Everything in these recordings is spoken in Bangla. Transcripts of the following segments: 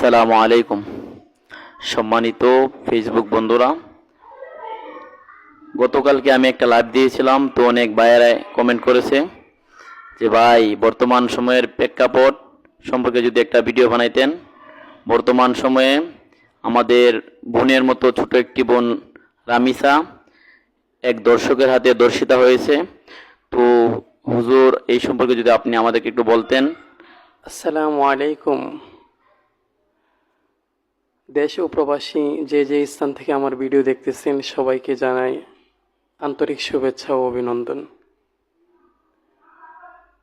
আসসালামু আলাইকুম। সম্মানিত ফেসবুক বন্ধুরা, গতকালকে আমি একটা লাইভ দিয়েছিলাম, তো অনেক ভাইয়েরা কমেন্ট করেছে যে ভাই বর্তমান সময়ের প্রেক্ষাপট সম্পর্কে যদি একটা ভিডিও বানাইতেন। বর্তমান সময়ে আমাদের বোনের মতো ছোট একটি বোন রামিসা এক দর্শকের হাতে ধর্ষিতা হয়েছে। তো হুজুর, এই সম্পর্কে যদি আপনি আমাদেরকে একটু বলতেন। আসসালামু আলাইকুম। দেশ ও প্রবাসী যে যে স্থান থেকে আমার ভিডিও দেখতেছেন সবাইকে জানাই আন্তরিক শুভেচ্ছা ও অভিনন্দন।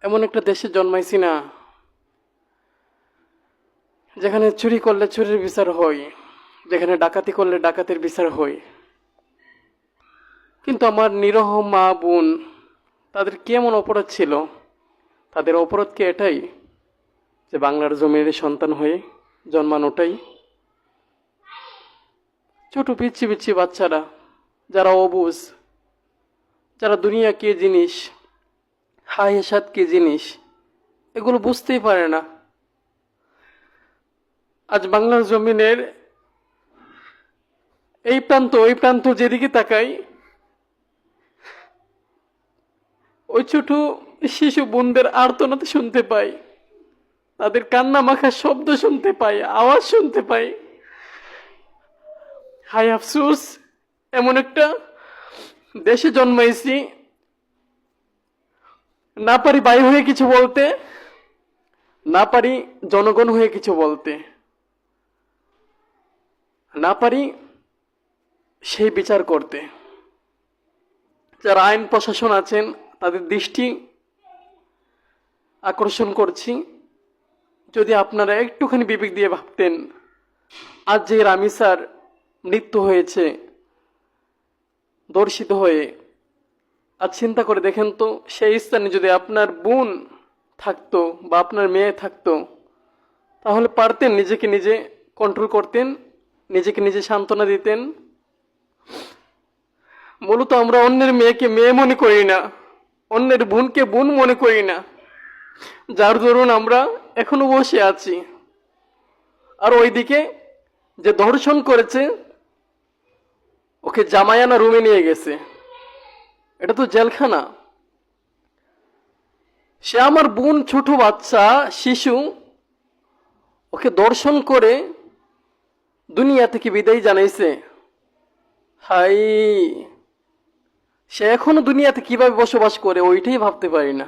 এমন একটা দেশে জন্মাইছি না যেখানে চুরি করলে চুরির বিচার হয়, যেখানে ডাকাতি করলে ডাকাতের বিচার হয়। কিন্তু আমার নিরহ মা বোন, তাদের কি এমন অপরাধ ছিল? তাদের অপরাধ কি এটাই যে বাংলার জমির সন্তান হয়ে জন্মানোটাই? ছোট পিচ্ছি পিচ্ছি বাচ্চারা, যারা অবুঝ, যারা দুনিয়া কি জিনিস, হায় হেসাদ কি জিনিস, এগুলো বুঝতেই পারে না। আজ বাংলার জমিনের এই প্রান্ত ওই প্রান্ত যেদিকে তাকাই, ওই ছোট শিশু বোনদের আর্তনাদ শুনতে পাই, তাদের কান্না মাখা শব্দ শুনতে পাই, আওয়াজ শুনতে পাই। হায় আফসোস, এমন একটা দেশে জন্মাইছি, না পারি ভাই হয়ে কিছু বলতে, না পারি জনগণ হয়ে কিছু বলতে, না পারি সেই বিচার করতে। যারা আইন প্রশাসন আছেন তাদের দৃষ্টি আকর্ষণ করছি, যদি আপনারা একটুখানি বিবেক দিয়ে ভাবতেন, আজ যে রামিসার মৃত্যু হয়েছে ধর্ষিত হয়ে, আজ চিন্তা করে দেখেন তো, সেই স্থানে যদি আপনার বোন থাকতো বা আপনার মেয়ে থাকতো, তাহলে পারতেন নিজেকে নিজে কন্ট্রোল করতেন, নিজেকে নিজে সান্ত্বনা দিতেন? মূলত আমরা অন্যের মেয়েকে মেয়ে মনে করি না, অন্যের বোনকে বোন মনে করি না, যার দরুন আমরা এখনো বসে আছি। আর ওইদিকে যে ধর্ষণ করেছে ওকে জামায়ানা রুমে নিয়ে গেছে, এটা তো জেলখানা। সে আমার বোন, ছোট বাচ্চা শিশু, ওকে দর্শন করে দুনিয়া থেকে বিদায় জানাইছে। হাই, সে এখনো দুনিয়াতে কিভাবে বসবাস করে ওইটাই ভাবতে পারি না।